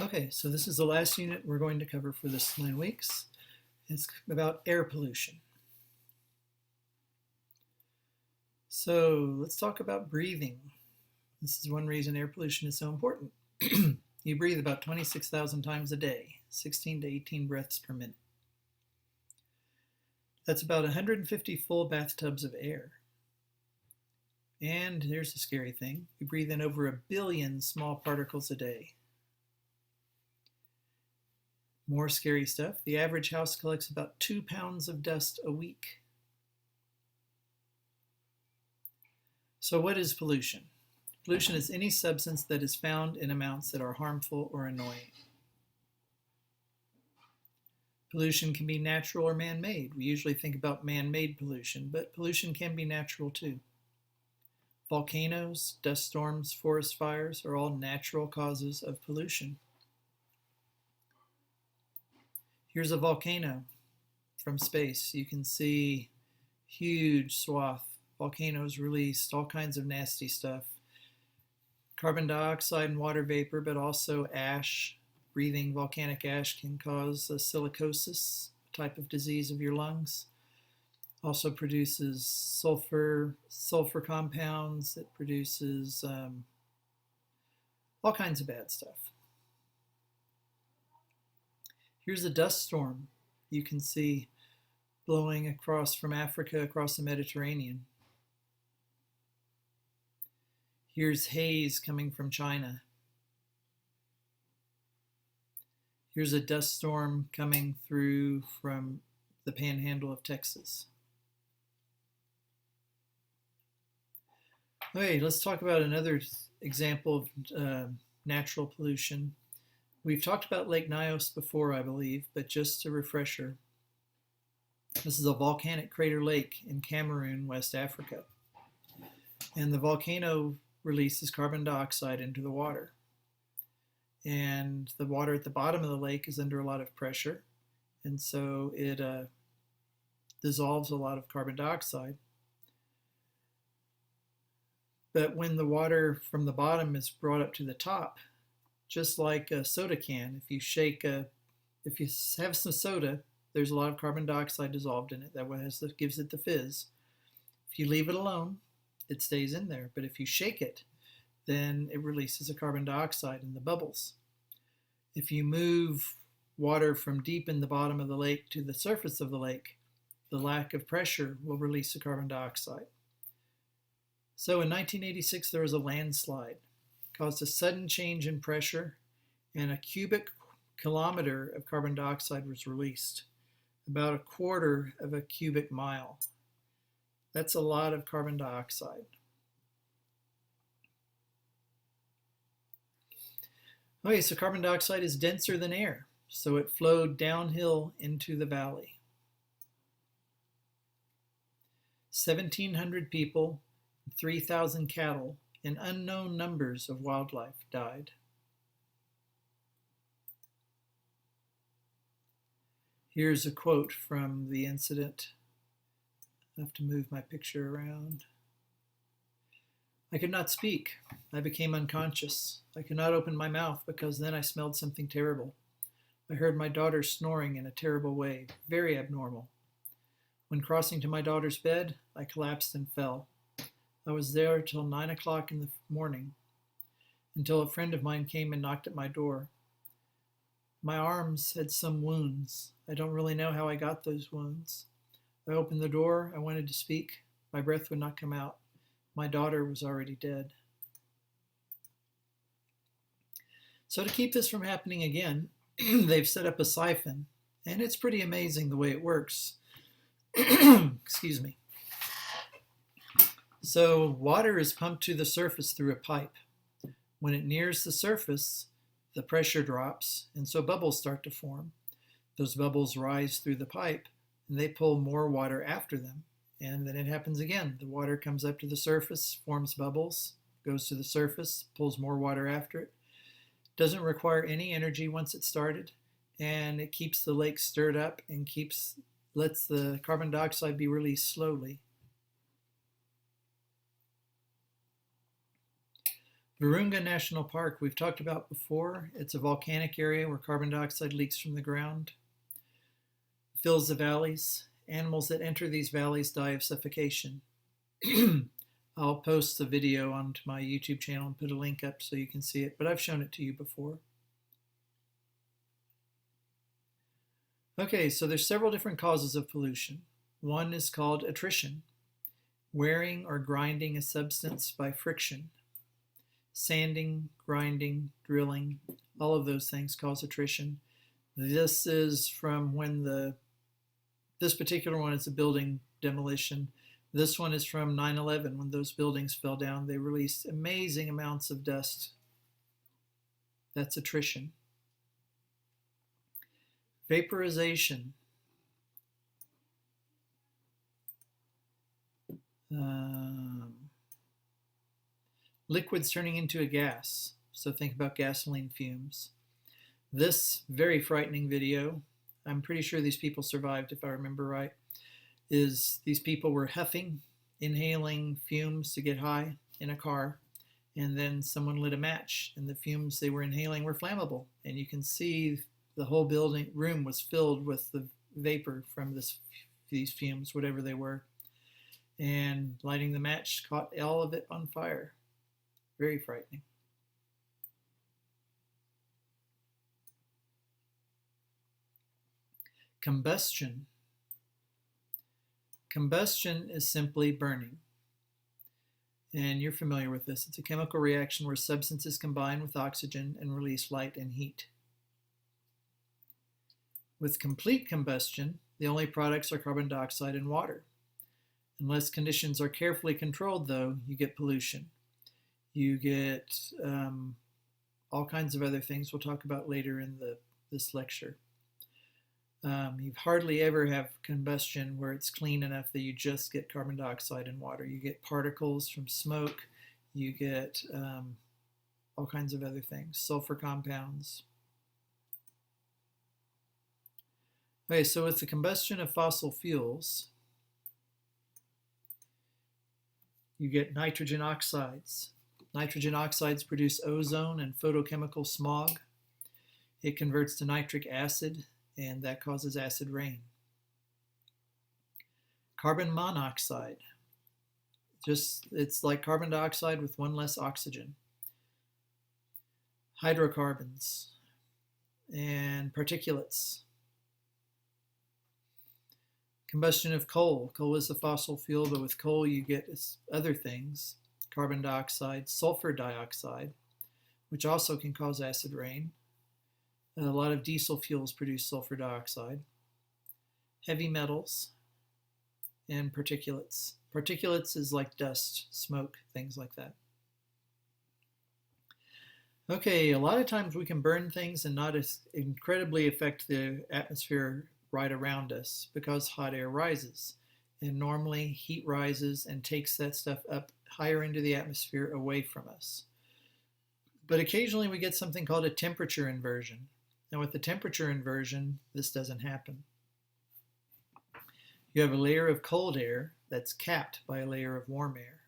Okay, so this is the last unit we're going to cover for this 9 weeks. It's about air pollution. So let's talk about breathing. This is one reason air pollution is so important. You breathe about 26,000 times a day, 16 to 18 breaths per minute. That's about 150 full bathtubs of air. And here's the scary thing. We breathe in over 1 billion small particles a day. More scary stuff. The average house collects about 2 pounds of dust a week. So what is pollution? Pollution is any substance that is found in amounts that are harmful or annoying. Pollution can be natural or man-made. We usually think about man-made pollution, but pollution can be natural too. Volcanoes, dust storms, forest fires are all natural causes of pollution. Here's a volcano from space. You can see huge swath. Volcanoes released all kinds of nasty stuff. Carbon dioxide and water vapor, but also ash. Breathing volcanic ash can cause a silicosis, a type of disease of your lungs. Also produces sulfur compounds. It produces all kinds of bad stuff. Here's a dust storm you can see blowing across from Africa across the Mediterranean. Here's haze coming from China. Here's a dust storm coming through from the panhandle of Texas. Okay, let's talk about another example of natural pollution. We've talked about Lake Nyos before, I believe, but just a refresher. This is a volcanic crater lake in Cameroon, West Africa. And the volcano releases carbon dioxide into the water. And the water at the bottom of the lake is under a lot of pressure. And so it dissolves a lot of carbon dioxide. But when the water from the bottom is brought up to the top, just like a soda can, if you have some soda, there's a lot of carbon dioxide dissolved in it. That gives it the fizz. If you leave it alone, it stays in there. But if you shake it, then it releases the carbon dioxide in the bubbles. If you move water from deep in the bottom of the lake to the surface of the lake, the lack of pressure will release the carbon dioxide. So in 1986, there was a landslide. It caused a sudden change in pressure, and a cubic kilometer of carbon dioxide was released, about 1/4 of a cubic mile. That's a lot of carbon dioxide. Okay, so carbon dioxide is denser than air, so it flowed downhill into the valley. 1,700 people, 3,000 cattle, and unknown numbers of wildlife died. Here's a quote from the incident. I have to move my picture around. I could not speak. I became unconscious. I could not open my mouth because then I smelled something terrible. I heard my daughter snoring in a terrible way, very abnormal. When crossing to my daughter's bed, I collapsed and fell. I was there till 9 o'clock in the morning, until a friend of mine came and knocked at my door. My arms had some wounds. I don't really know how I got those wounds. I opened the door. I wanted to speak. My breath would not come out. My daughter was already dead. So to keep this from happening again, they've set up a siphon, and it's pretty amazing the way it works. Excuse me. So water is pumped to the surface through a pipe. When it nears the surface, the pressure drops, and so bubbles start to form. Those bubbles rise through the pipe, and they pull more water after them. And then it happens again. The water comes up to the surface, forms bubbles, goes to the surface, pulls more water after it. Doesn't require any energy once it's started, and it keeps the lake stirred up and lets the carbon dioxide be released slowly. Virunga National Park, we've talked about before. It's a volcanic area where carbon dioxide leaks from the ground, fills the valleys. Animals that enter these valleys die of suffocation. I'll post the video onto my YouTube channel and put a link up so you can see it, but I've shown it to you before. Okay, so there's several different causes of pollution. One is called attrition, wearing or grinding a substance by friction. Sanding, grinding, drilling, all of those things cause attrition. This is from when this particular one is a building demolition. This one is from 9/11, when those buildings fell down. They released amazing amounts of dust. That's attrition. Vaporization. Liquids turning into a gas. So think about gasoline fumes. This very frightening video, I'm pretty sure these people survived if I remember right, is these people were huffing, inhaling fumes to get high in a car, and then someone lit a match, and the fumes they were inhaling were flammable. And you can see the whole room was filled with the vapor from these fumes, whatever they were. And lighting the match caught all of it on fire. Very frightening. Combustion. Combustion is simply burning. And you're familiar with this. It's a chemical reaction where substances combine with oxygen and release light and heat. With complete combustion, the only products are carbon dioxide and water. Unless conditions are carefully controlled, though, you get pollution. You get all kinds of other things we'll talk about later in this lecture. You hardly ever have combustion where it's clean enough that you just get carbon dioxide and water. You get particles from smoke. You get all kinds of other things, sulfur compounds. Okay, so with the combustion of fossil fuels, you get nitrogen oxides. Nitrogen oxides produce ozone and photochemical smog. It converts to nitric acid, and that causes acid rain. Carbon monoxide. It's like carbon dioxide with one less oxygen. Hydrocarbons and particulates. Combustion of coal. Coal is a fossil fuel, but with coal you get other things. Carbon dioxide, sulfur dioxide, which also can cause acid rain. A lot of diesel fuels produce sulfur dioxide. Heavy metals and particulates. Particulates is like dust, smoke, things like that. Okay, a lot of times we can burn things and not incredibly affect the atmosphere right around us because hot air rises. And normally heat rises and takes that stuff up higher into the atmosphere away from us. But occasionally we get something called a temperature inversion. Now with the temperature inversion, this doesn't happen. You have a layer of cold air that's capped by a layer of warm air.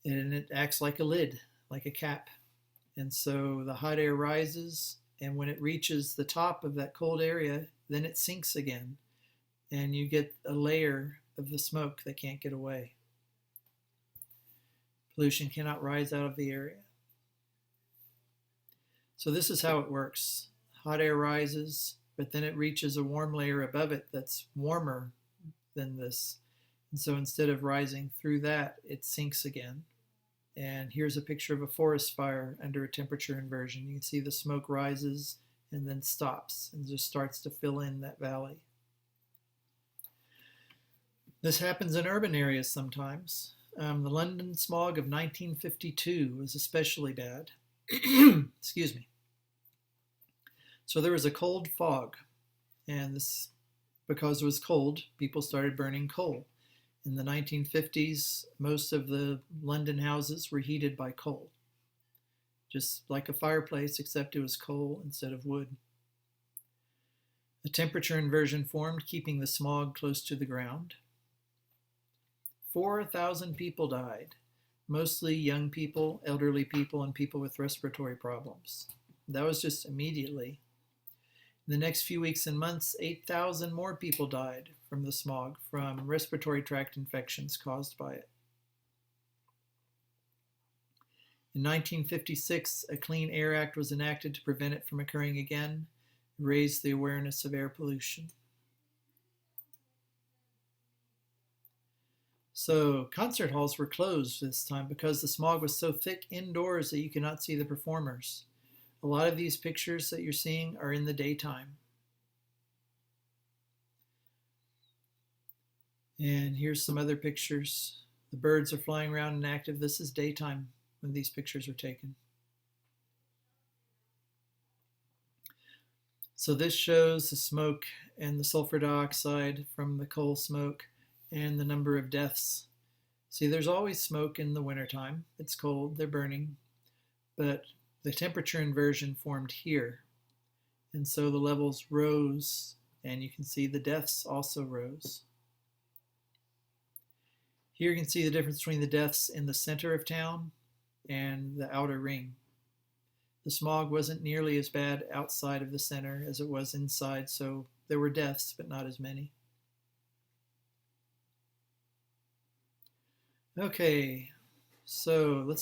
And it acts like a lid, like a cap. And so the hot air rises, and when it reaches the top of that cold area, then it sinks again. And you get a layer of the smoke that can't get away. Pollution cannot rise out of the area. So this is how it works. Hot air rises, but then it reaches a warm layer above it that's warmer than this. And so instead of rising through that, it sinks again. And here's a picture of a forest fire under a temperature inversion. You can see the smoke rises and then stops and just starts to fill in that valley. This happens in urban areas sometimes. The London smog of 1952 was especially bad. Excuse me. So there was a cold fog, and this, because it was cold, people started burning coal. In the 1950s, most of the London houses were heated by coal, just like a fireplace, except it was coal instead of wood. A temperature inversion formed, keeping the smog close to the ground. 4,000 people died. mostly young people, elderly people, and people with respiratory problems. That was just immediately. In the next few weeks and months, 8,000 more people died from the smog, from respiratory tract infections caused by it. In 1956, a Clean Air Act was enacted to prevent it from occurring again, and raise the awareness of air pollution. So concert halls were closed this time because the smog was so thick indoors that you could not see the performers. A lot of these pictures that you're seeing are in the daytime. And here's some other pictures. The birds are flying around and active. This is daytime when these pictures are taken. So this shows the smoke and the sulfur dioxide from the coal smoke and the number of deaths. See, there's always smoke in the wintertime. It's cold, they're burning, but the temperature inversion formed here. And so the levels rose, and you can see the deaths also rose. Here you can see the difference between the deaths in the center of town and the outer ring. The smog wasn't nearly as bad outside of the center as it was inside, so there were deaths, but not as many. Okay, so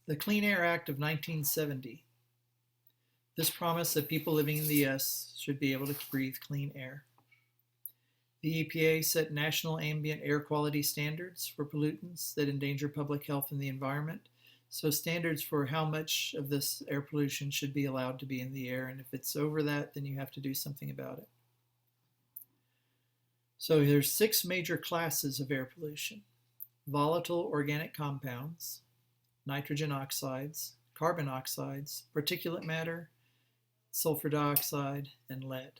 the Clean Air Act of 1970. This promised that people living in the US should be able to breathe clean air. The EPA set national ambient air quality standards for pollutants that endanger public health and the environment. So standards for how much of this air pollution should be allowed to be in the air, and if it's over that, then you have to do something about it. So there's 6 major classes of air pollution: volatile organic compounds, nitrogen oxides, carbon oxides, particulate matter, sulfur dioxide, and lead.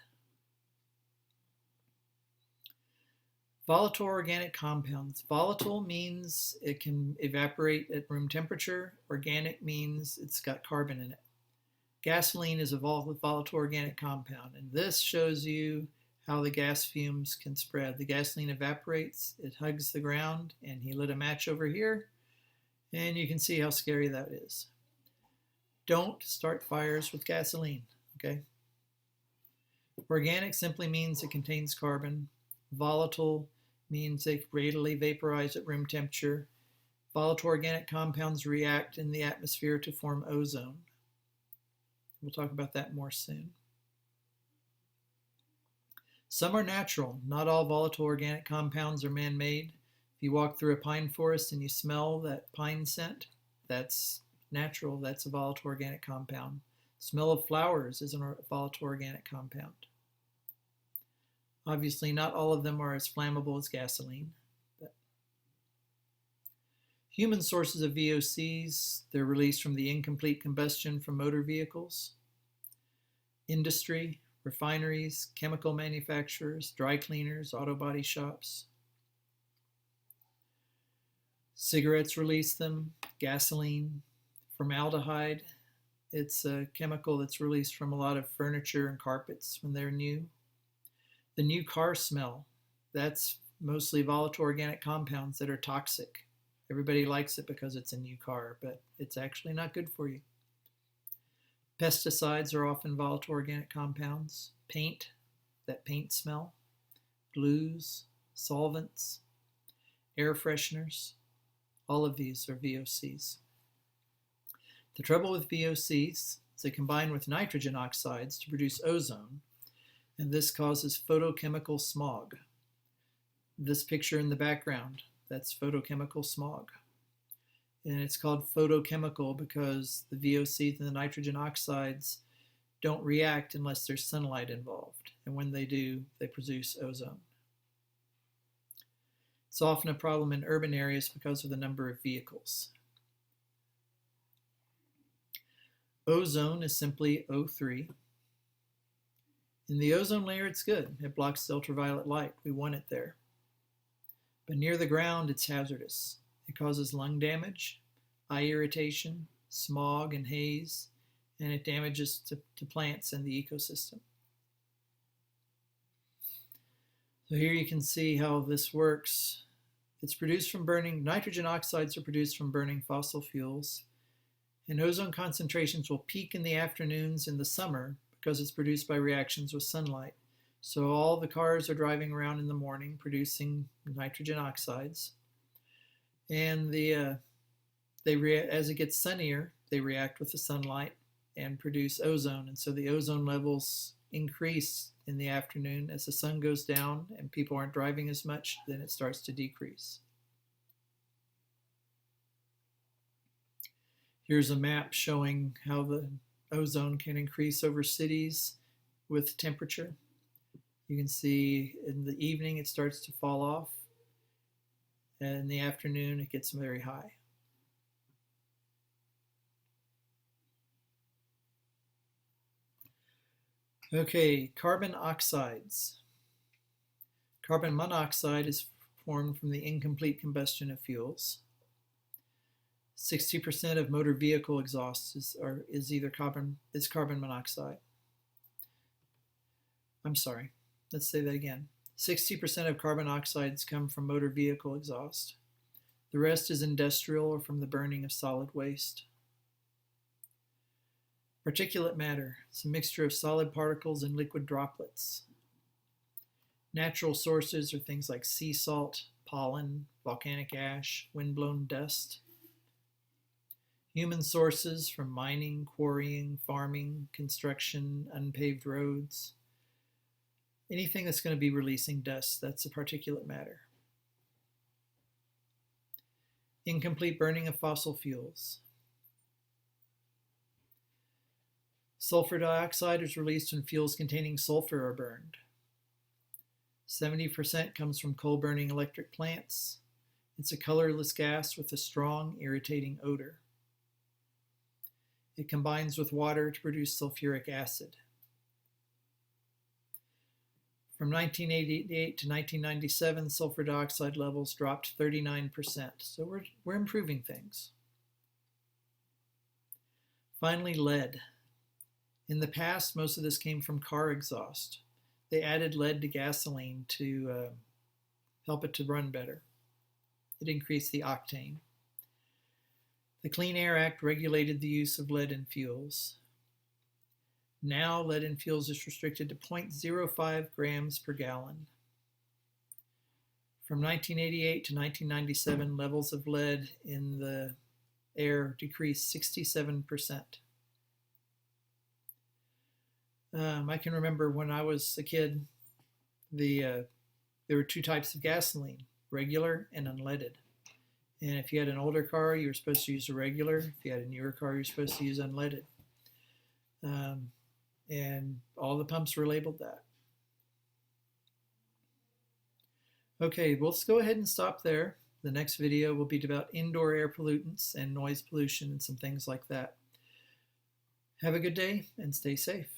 Volatile organic compounds. Volatile means it can evaporate at room temperature. Organic means it's got carbon in it. Gasoline is a volatile organic compound, and this shows you how the gas fumes can spread. The gasoline evaporates, it hugs the ground, and he lit a match over here, and you can see how scary that is. Don't start fires with gasoline, okay? Organic simply means it contains carbon. Volatile means they readily vaporize at room temperature. Volatile organic compounds react in the atmosphere to form ozone. We'll talk about that more soon. Some are natural. Not all volatile organic compounds are man-made. If you walk through a pine forest and you smell that pine scent, that's natural. That's a volatile organic compound. Smell of flowers is a volatile organic compound. Obviously, not all of them are as flammable as gasoline. But human sources of VOCs, they're released from the incomplete combustion from motor vehicles, industry, refineries, chemical manufacturers, dry cleaners, auto body shops. Cigarettes release them, gasoline, formaldehyde. It's a chemical that's released from a lot of furniture and carpets when they're new. The new car smell, that's mostly volatile organic compounds that are toxic. Everybody likes it because it's a new car, but it's actually not good for you. Pesticides are often volatile organic compounds. Paint, that paint smell. Glues, solvents, air fresheners, all of these are VOCs. The trouble with VOCs is they combine with nitrogen oxides to produce ozone, and this causes photochemical smog. This picture in the background, that's photochemical smog. And it's called photochemical because the VOCs and the nitrogen oxides don't react unless there's sunlight involved. And when they do, they produce ozone. It's often a problem in urban areas because of the number of vehicles. Ozone is simply O3. In the ozone layer, it's good. It blocks ultraviolet light. We want it there. But near the ground, it's hazardous. It causes lung damage, eye irritation, smog and haze, and it damages to plants and the ecosystem. So here you can see how this works. It's produced from burning, nitrogen oxides are produced from burning fossil fuels, and ozone concentrations will peak in the afternoons in the summer because it's produced by reactions with sunlight. So all the cars are driving around in the morning producing nitrogen oxides, and as it gets sunnier, they react with the sunlight and produce ozone, and so the ozone levels increase in the afternoon. As the sun goes down and people aren't driving as much, then it starts to decrease. Here's a map showing how the ozone can increase over cities with temperature. You can see in the evening it starts to fall off, and in the afternoon it gets very high. Okay, carbon oxides. Carbon monoxide is formed from the incomplete combustion of fuels. 60% of motor vehicle exhaust is either carbon monoxide. I'm sorry, let's say that again. 60% of carbon oxides come from motor vehicle exhaust. The rest is industrial or from the burning of solid waste. Particulate matter, it's a mixture of solid particles and liquid droplets. Natural sources are things like sea salt, pollen, volcanic ash, windblown dust. Human sources from mining, quarrying, farming, construction, unpaved roads. Anything that's going to be releasing dust, that's a particulate matter. Incomplete burning of fossil fuels. Sulfur dioxide is released when fuels containing sulfur are burned. 70% comes from coal-burning electric plants. It's a colorless gas with a strong, irritating odor. It combines with water to produce sulfuric acid. From 1988 to 1997, sulfur dioxide levels dropped 39%. So we're improving things. Finally, lead. In the past, most of this came from car exhaust. They added lead to gasoline to help it to run better. It increased the octane. The Clean Air Act regulated the use of lead in fuels. Now, lead in fuels is restricted to 0.05 grams per gallon. From 1988 to 1997, levels of lead in the air decreased 67%. I can remember when I was a kid, there were two types of gasoline, regular and unleaded. And if you had an older car, you were supposed to use a regular. If you had a newer car, you were supposed to use unleaded. And all the pumps were labeled that. Okay, well, let's go ahead and stop there. The next video will be about indoor air pollutants and noise pollution and some things like that. Have a good day and stay safe.